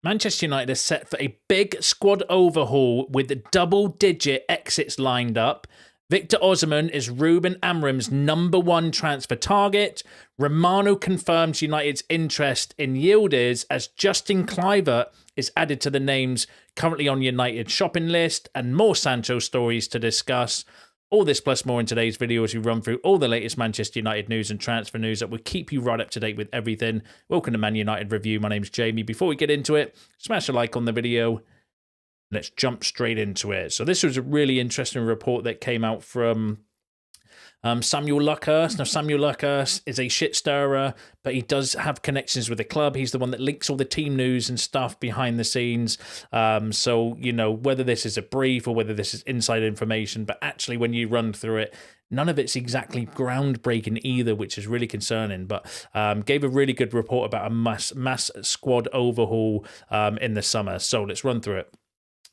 Manchester United is set for a big squad overhaul with double-digit exits lined up. Victor Osimhen is Ruben Amorim's number one transfer target. Romano confirms United's interest in Yildiz as Justin Kluivert is added to the names currently on United's shopping list, and more Sancho stories to discuss. All this plus more in today's video as we run through all the latest Manchester United news and transfer news that will keep you right up to date with everything. Welcome to Man United Review. My name's Jamie. Before we get into it, smash a like on the video. Let's jump straight into it. So this was a really interesting report that came out from Samuel Luckhurst. Now, Samuel Luckhurst is a shit stirrer, but he does have connections with the club. He's the one that links all the team news and stuff behind the scenes. So, you know, whether this is a brief or whether this is inside information, but actually when you run through it, none of it's exactly groundbreaking either, which is really concerning, but gave a really good report about a mass squad overhaul in the summer. So let's run through it.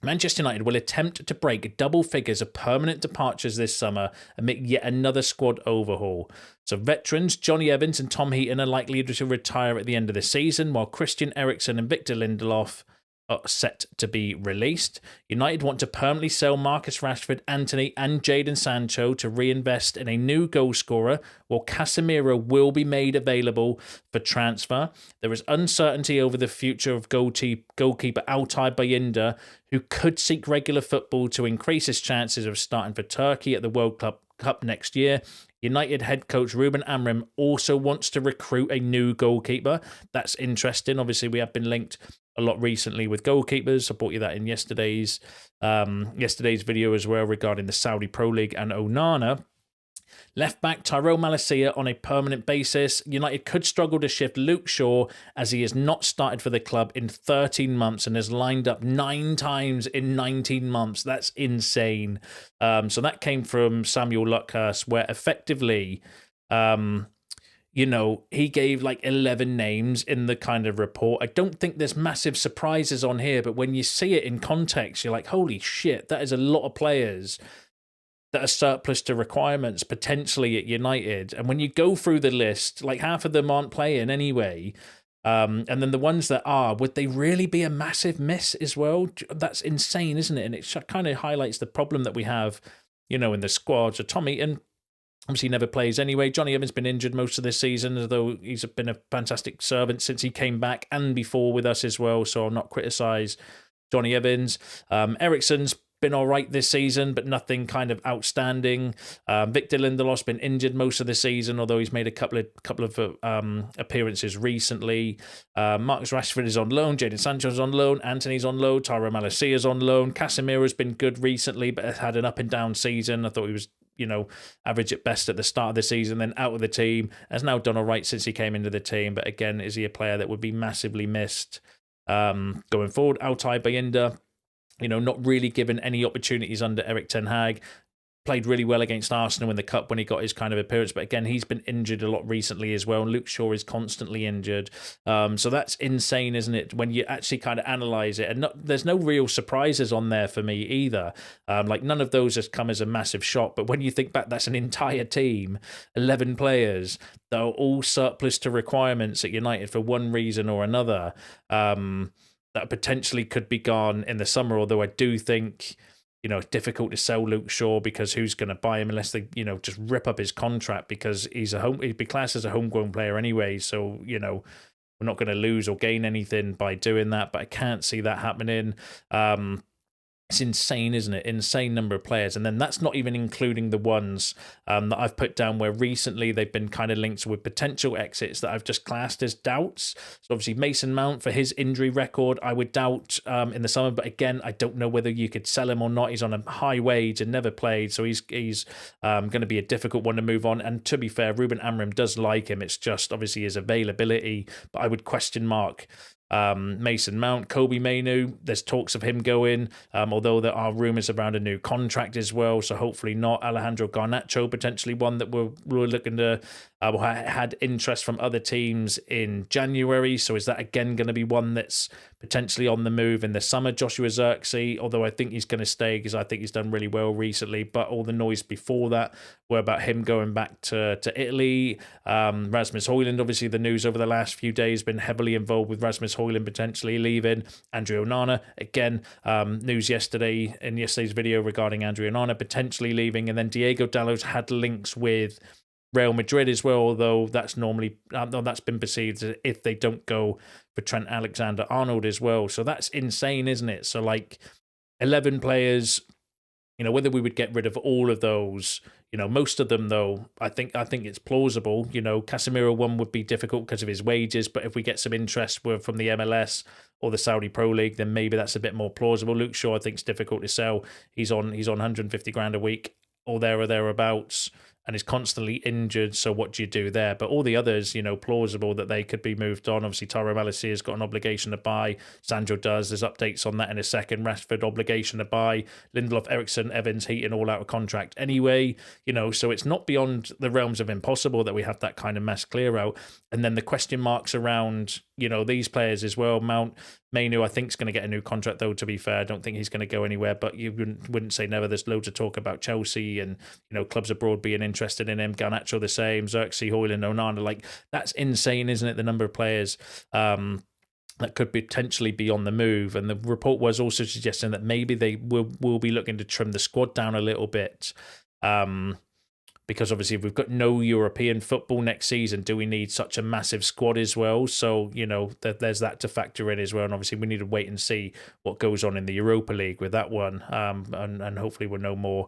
Manchester United will attempt to break double figures of permanent departures this summer and make yet another squad overhaul. So veterans Johnny Evans and Tom Heaton are likely to retire at the end of the season, while Christian Eriksen and Victor Lindelof are set to be released. United want to permanently sell Marcus Rashford, Antony and Jadon Sancho to reinvest in a new goal scorer, while Casemiro will be made available for transfer. There is uncertainty over the future of goalkeeper Altay Bayındır, who could seek regular football to increase his chances of starting for Turkey at the World Cup next year. United head coach Ruben Amorim also wants to recruit a new goalkeeper. That's interesting. Obviously, we have been linked a lot recently with goalkeepers. I brought you that in yesterday's video as well regarding the Saudi Pro League and Onana. Left back Tyrell Malacia on a permanent basis. United could struggle to shift Luke Shaw as he has not started for the club in 13 months and has lined up 9 times in 19 months. That's insane. So that came from Samuel Luckhurst, where effectively, you know, he gave like 11 names in the kind of report. I don't think there's massive surprises on here, but when you see it in context, you're like, holy shit, that is a lot of players that are surplus to requirements potentially at United. And when you go through the list, like half of them aren't playing anyway. And then the ones that are, would they really be a massive miss as well? That's insane, isn't it? And it kind of highlights the problem that we have, you know, in the squad. So Tom Heaton obviously never plays anyway. Johnny Evans been injured most of this season, although he's been a fantastic servant since he came back and before with us as well. So I'll not criticise Johnny Evans. Eriksen's been all right this season, but nothing kind of outstanding. Victor Lindelof's been injured most of the season, although he's made a couple of appearances recently. Marcus Rashford is on loan. Jadon Sancho's on loan. Antony's on loan. Tyrell Malacia's on loan. Casemiro's been good recently, but has had an up and down season. I thought he was, you know, average at best at the start of the season, then out of the team. Has now done all right since he came into the team, but again, is he a player that would be massively missed going forward? Altay Bayındır, you know, not really given any opportunities under Erik ten Hag. Played really well against Arsenal in the Cup when he got his kind of appearance. But again, he's been injured a lot recently as well. Luke Shaw is constantly injured. So that's insane, isn't it? When you actually kind of analyse it. And there's no real surprises on there for me either. Like none of those has come as a massive shock. But when you think back, that's an entire team, 11 players, that are all surplus to requirements at United for one reason or another. That potentially could be gone in the summer, although I do think, you know, it's difficult to sell Luke Shaw because who's going to buy him unless they, you know, just rip up his contract because he'd be classed as a homegrown player anyway. So, you know, we're not going to lose or gain anything by doing that, but I can't see that happening. It's insane, isn't it? Insane number of players. And then that's not even including the ones that I've put down where recently they've been kind of linked with potential exits that I've just classed as doubts. So obviously Mason Mount, for his injury record, I would doubt in the summer. But again, I don't know whether you could sell him or not. He's on a high wage and never played. So he's going to be a difficult one to move on. And to be fair, Ruben Amorim does like him. It's just obviously his availability. But I would question mark Mason Mount. Kobe Mainoo, there's talks of him going, although there are rumours around a new contract as well, so hopefully not. Alejandro Garnacho, potentially one that we're looking to, had interest from other teams in January, so is that again going to be one that's potentially on the move in the summer. Joshua Zirkzee, although I think he's going to stay because I think he's done really well recently, but all the noise before that were about him going back to Italy. Rasmus Højlund, obviously the news over the last few days been heavily involved with Rasmus Højlund potentially leaving. Andrew Onana, again, news yesterday in yesterday's video regarding Andrew Onana potentially leaving, and then Diego Dalot's had links with Real Madrid as well, although that's normally that's been perceived as if they don't go for Trent Alexander-Arnold as well. So that's insane, isn't it? So like 11 players, whether we would get rid of all of those, most of them though, I think it's plausible. Casemiro one would be difficult because of his wages, but if we get some interest from the MLS or the Saudi Pro League, then maybe that's a bit more plausible. Luke Shaw, I think, is difficult to sell. He's on 150 grand a week or thereabouts, and is constantly injured, so what do you do there? But all the others, plausible that they could be moved on. Obviously, Tyrone Malacia's got an obligation to buy. Sancho does. There's updates on that in a second. Rashford, obligation to buy. Lindelof, Eriksson, Evans, Heaton, all out of contract anyway. So it's not beyond the realms of impossible that we have that kind of mass clear out. And then the question marks around, these players as well. Mount, Mainu, I think, is going to get a new contract, though, to be fair. I don't think he's going to go anywhere, but you wouldn't say never. There's loads of talk about Chelsea and, clubs abroad being interested in him. Garnacho the same, Zirkzee, Højlund, Onana. Like, that's insane, isn't it? The number of players that could potentially be on the move. And the report was also suggesting that maybe they will be looking to trim the squad down a little bit. Because obviously if we've got no European football next season, do we need such a massive squad as well? So, there's that to factor in as well. And obviously we need to wait and see what goes on in the Europa League with that one. And hopefully we'll know more.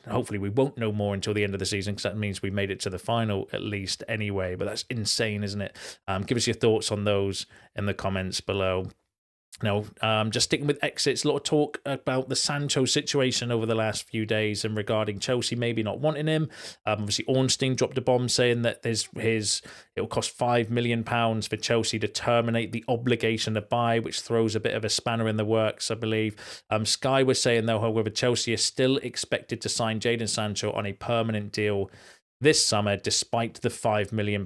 Hopefully we won't know more until the end of the season, because that means we made it to the final at least anyway. But that's insane, isn't it? Give us your thoughts on those in the comments below. Now, just sticking with exits, a lot of talk about the Sancho situation over the last few days and regarding Chelsea maybe not wanting him. Obviously, Ornstein dropped a bomb saying that it will cost £5 million for Chelsea to terminate the obligation to buy, which throws a bit of a spanner in the works, I believe. Sky was saying, though, however, Chelsea is still expected to sign Jadon Sancho on a permanent deal this summer, despite the £5 million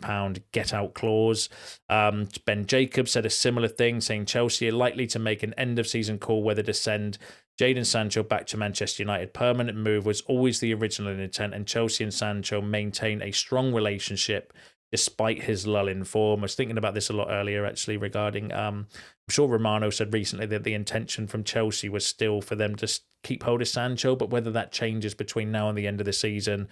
get-out clause. Ben Jacobs said a similar thing, saying Chelsea are likely to make an end-of-season call whether to send Jadon Sancho back to Manchester United. Permanent move was always the original intent, and Chelsea and Sancho maintain a strong relationship despite his lull in form. I was thinking about this a lot earlier, actually, regarding... I'm sure Romano said recently that the intention from Chelsea was still for them to keep hold of Sancho, but whether that changes between now and the end of the season...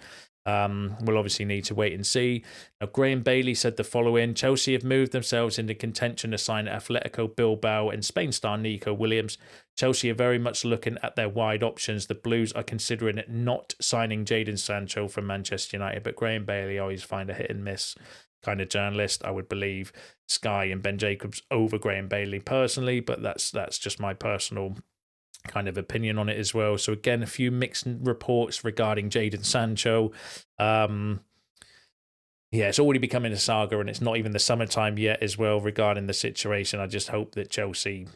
we'll obviously need to wait and see. Now, Graham Bailey said the following: Chelsea have moved themselves into contention to sign Atletico Bilbao and Spain star Nico Williams. Chelsea are very much looking at their wide options. The Blues are considering not signing Jadon Sancho from Manchester United, but Graham Bailey, always find a hit and miss kind of journalist. I would believe Sky and Ben Jacobs over Graham Bailey personally, but that's just my personal kind of opinion on it as well. So again, a few mixed reports regarding Jadon Sancho. It's already becoming a saga, and it's not even the summertime yet as well regarding the situation. I just hope that Chelsea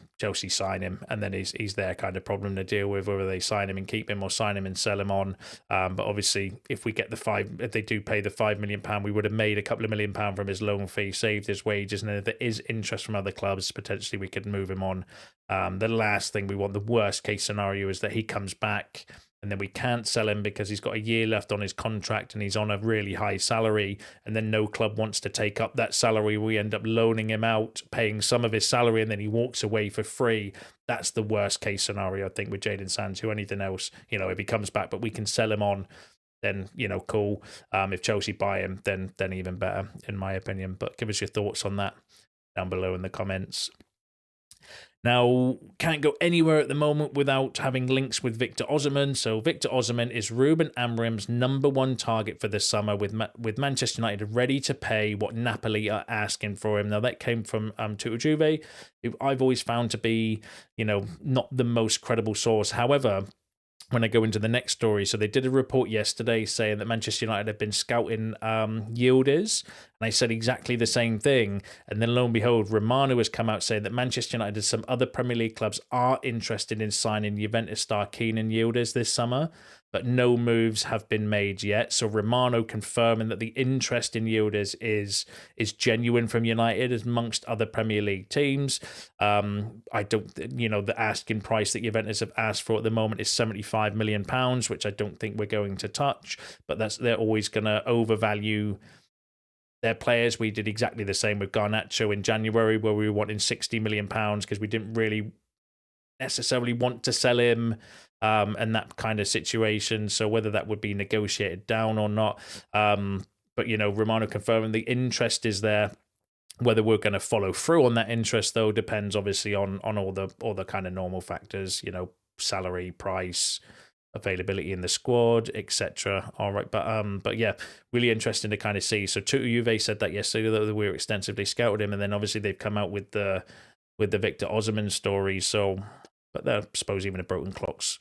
sign him, and then he's their kind of problem to deal with, whether they sign him and keep him or sign him and sell him on. But obviously, if we get if they do pay the £5 million, we would have made a couple of £1 million from his loan fee, saved his wages, and if there is interest from other clubs, potentially we could move him on. The last thing we want, the worst case scenario, is that he comes back and then we can't sell him because he's got a year left on his contract and he's on a really high salary, and then no club wants to take up that salary. We end up loaning him out, paying some of his salary, and then he walks away for free. That's the worst case scenario, I think, with Jadon Sancho. Anything else, if he comes back, but we can sell him on, then, cool. If Chelsea buy him, then even better, in my opinion. But give us your thoughts on that down below in the comments. Now, can't go anywhere at the moment without having links with Victor Osimhen. So Victor Osimhen is Ruben Amorim's #1 target for this summer, with Manchester United ready to pay what Napoli are asking for him. Now, that came from Tutor Juve, who I've always found to be, not the most credible source. However, when I go into the next story, so they did a report yesterday saying that Manchester United have been scouting Yildiz. And I said exactly the same thing. And then lo and behold, Romano has come out saying that Manchester United and some other Premier League clubs are interested in signing Juventus star Kenan Yildiz this summer, but no moves have been made yet. So Romano confirming that the interest in Yildiz is genuine from United amongst other Premier League teams. I don't, the asking price that Juventus have asked for at the moment is £75 million, which I don't think we're going to touch, but they're always going to overvalue their players. We did exactly the same with Garnacho in January, where we were wanting £60 million because we didn't really necessarily want to sell him, and that kind of situation. So whether that would be negotiated down or not, but Romano confirming the interest is there. Whether we're going to follow through on that interest, though, depends obviously on all the kind of normal factors, salary, price, availability in the squad, etc. All right, but yeah, really interesting to kind of see. So Juve said that yesterday that we were extensively scouted him, and then obviously they've come out with the Victor Osimhen story. So, but I suppose even a broken clock's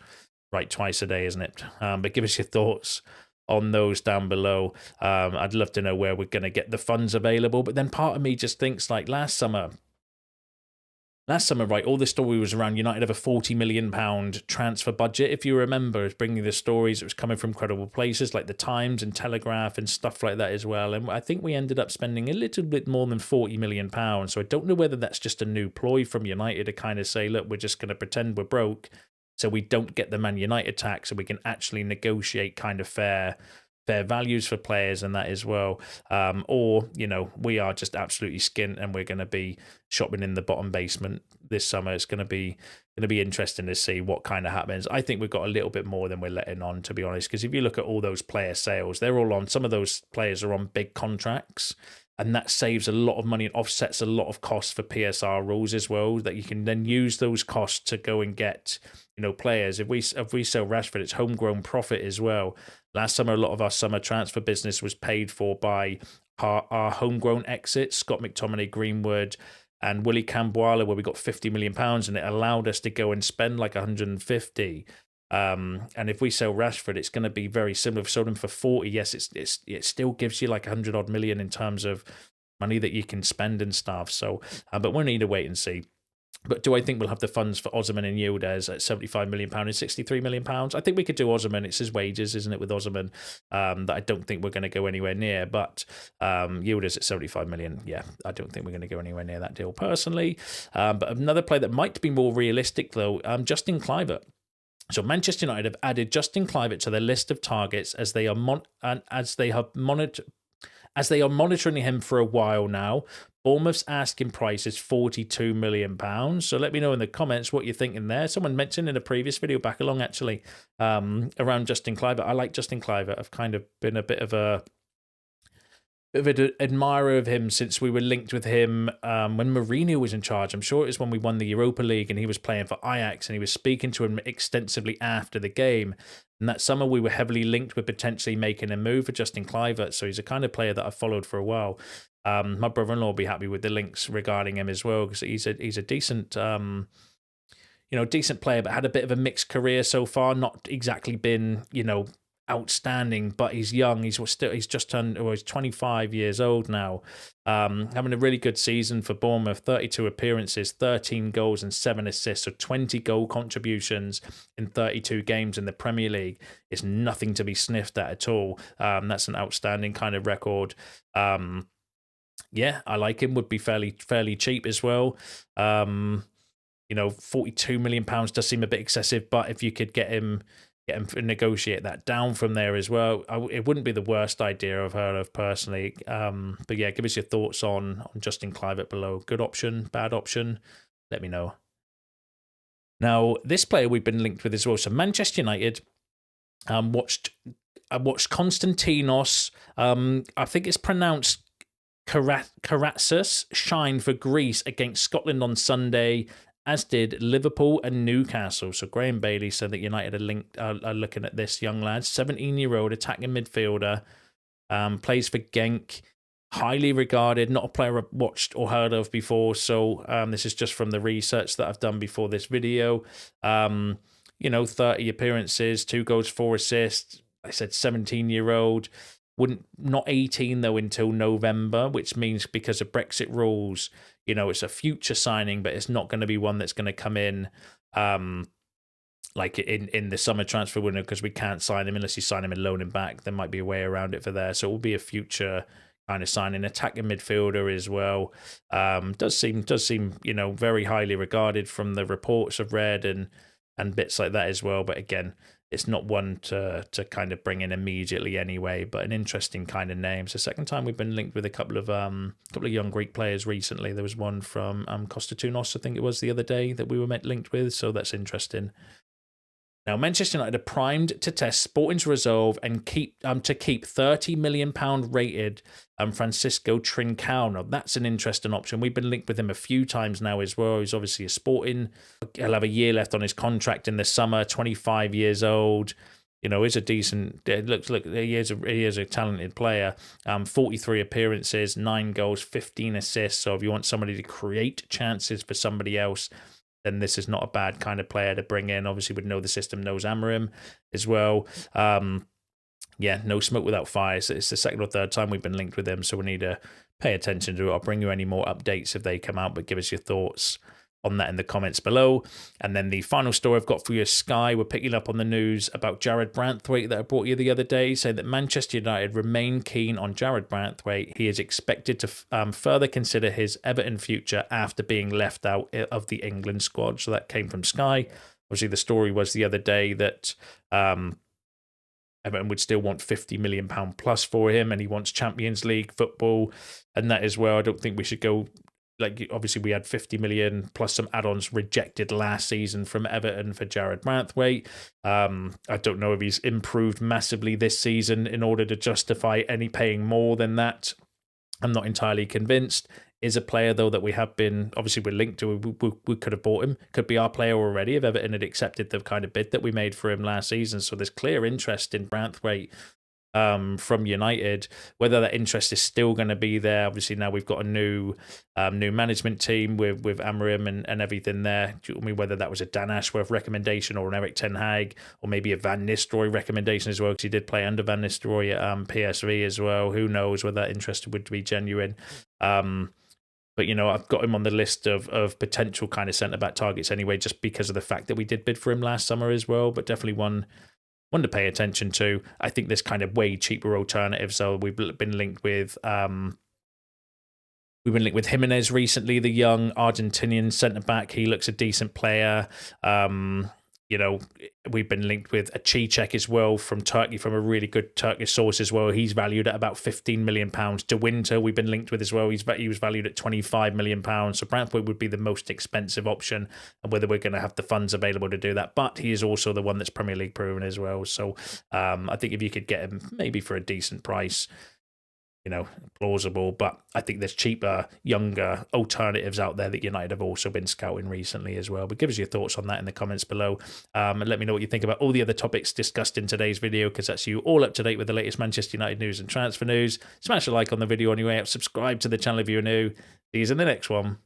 right twice a day, isn't it? But give us your thoughts on those down below. I'd love to know where we're going to get the funds available. But then part of me just thinks like last summer, right, all the story was around United have a £40 million transfer budget. If you remember, it's bringing the stories, it was coming from credible places like the Times and Telegraph and stuff like that as well. And I think we ended up spending a little bit more than £40 million. So I don't know whether that's just a new ploy from United to kind of say, look, we're just going to pretend we're broke so we don't get the Man United tax, so we can actually negotiate kind of fair values for players and that as well. Or, we are just absolutely skint and we're going to be shopping in the bottom basement this summer. It's going to be interesting to see what kind of happens. I think we've got a little bit more than we're letting on, to be honest, because if you look at all those player sales, they're all on, some of those players are on big contracts, and that saves a lot of money and offsets a lot of costs for PSR rules as well, that you can then use those costs to go and get, players. If we sell Rashford, it's homegrown profit as well. Last summer, a lot of our summer transfer business was paid for by our homegrown exits, Scott McTominay, Greenwood, and Willie Camboila, where we got £50 million, and it allowed us to go and spend like 150. And if we sell Rashford, it's going to be very similar. If we sold him for 40, yes, it still gives you like 100 odd million in terms of money that you can spend and stuff. So, but we'll need to wait and see. But do I think we'll have the funds for Osimhen and Yildiz at £75 million and £63 million? I think we could do Osimhen. It's his wages, isn't it, with Osimhen, that I don't think we're going to go anywhere near. But Yildiz at £75 million, yeah, I don't think we're going to go anywhere near that deal personally. But another player that might be more realistic, though, Justin Kluivert. So Manchester United have added Justin Kluivert to their list of targets as they are monitoring him for a while now. Bournemouth's asking price is £42 million. So let me know in the comments what you're thinking there. Someone mentioned in a previous video back along, actually, around Justin Kluivert. I like Justin Kluivert. I've kind of been a bit of an admirer of him since we were linked with him when Mourinho was in charge. I'm sure it was when we won the Europa League and he was playing for Ajax, and he was speaking to him extensively after the game. And that summer we were heavily linked with potentially making a move for Justin Kluivert. So he's a kind of player that I've followed for a while. My brother-in-law will be happy with the links regarding him as well, because he's a decent decent player, but had a bit of a mixed career so far. Not exactly been outstanding, but he's young. He's just turned. He's 25 years old now. Having a really good season for Bournemouth. 32 appearances, 13 goals and 7 assists. So 20 goal contributions in 32 games in the Premier League is nothing to be sniffed at all. That's an outstanding kind of record. Yeah, I like him. Would be fairly cheap as well. £42 million does seem a bit excessive, but if you could get him and negotiate that down from there as well, it wouldn't be the worst idea I've heard of personally. But yeah, give us your thoughts on Justin Kluivert below. Good option, bad option? Let me know. Now, this player we've been linked with as well. So Manchester United watched Konstantinos. I think it's pronounced Karatzis shine for Greece against Scotland on Sunday, as did Liverpool and Newcastle. So Graham Bailey said that United are looking at this young lad, 17-year-old attacking midfielder, plays for Genk, highly regarded, not a player I've watched or heard of before. So this is just from the research that I've done before this video. 30 appearances, 2 goals, 4 assists. I said 17-year-old. Not 18 though until November, which means because of Brexit rules, it's a future signing, but it's not going to be one that's going to come in like in the summer transfer window, because we can't sign him unless you sign him and loan him back. There might be a way around it for there, so it will be a future kind of signing. Attacking midfielder as well. Does seem very highly regarded from the reports I've read and bits like that as well. But again, it's not one to kind of bring in immediately anyway, but an interesting kind of name. It's the second time we've been linked with a couple of young Greek players recently. There was one from Kostatunos, I think it was, the other day that we were linked with, so that's interesting. Now, Manchester United are primed to test Sporting's resolve and keep £30 million rated Francisco Trincao. Now, that's an interesting option. We've been linked with him a few times now as well. He's obviously a Sporting. He'll have a year left on his contract in the summer. 25 years old. Is a decent. Look. He is a talented player. 43 appearances, 9 goals, 15 assists. So if you want somebody to create chances for somebody else, then this is not a bad kind of player to bring in. Obviously, would know the system, knows Amorim as well. No smoke without fire. So it's the second or third time we've been linked with him, so we need to pay attention to it. I'll bring you any more updates if they come out, but give us your thoughts on that in the comments below. And then the final story I've got for you is Sky. We're picking up on the news about Jared Branthwaite that I brought you the other day, saying that Manchester United remain keen on Jared Branthwaite. He is expected to further consider his Everton future after being left out of the England squad. So that came from Sky. Obviously, the story was the other day that Everton would still want £50 million plus for him, and he wants Champions League football and that as well. I don't think we should go. Obviously, we had 50 million plus some add-ons rejected last season from Everton for Jared Branthwaite. I don't know if he's improved massively this season in order to justify any paying more than that. I'm not entirely convinced. Is a player, though, that we have been, obviously we're linked to, we could have bought him. Could be our player already if Everton had accepted the kind of bid that we made for him last season. So there's clear interest in Branthwaite from United. Whether that interest is still going to be there, obviously now we've got a new management team with Amorim and everything there. Whether that was a Dan Ashworth recommendation or an Eric Ten Hag or maybe a Van Nistelrooy recommendation as well, because he did play under Van Nistelrooy at PSV as well. Who knows whether that interest would be genuine. But, I've got him on the list of potential kind of centre-back targets anyway, just because of the fact that we did bid for him last summer as well, but definitely one to pay attention to. I think there's kind of way cheaper alternatives. So we've been linked with Jimenez recently, the young Argentinian centre-back. He looks a decent player. We've been linked with a Cechek as well from Turkey, from a really good Turkish source as well. He's valued at about £15 million. De Winter, we've been linked with as well. He was valued at £25 million. So Branthwaite would be the most expensive option, and whether we're going to have the funds available to do that. But he is also the one that's Premier League proven as well. So I think if you could get him maybe for a decent price, plausible, but I think there's cheaper, younger alternatives out there that United have also been scouting recently as well. But give us your thoughts on that in the comments below, and let me know what you think about all the other topics discussed in today's video, because that's you all up to date with the latest Manchester United news and transfer news. Smash a like on the video anyway, subscribe to the channel if you're new. See you in the next one.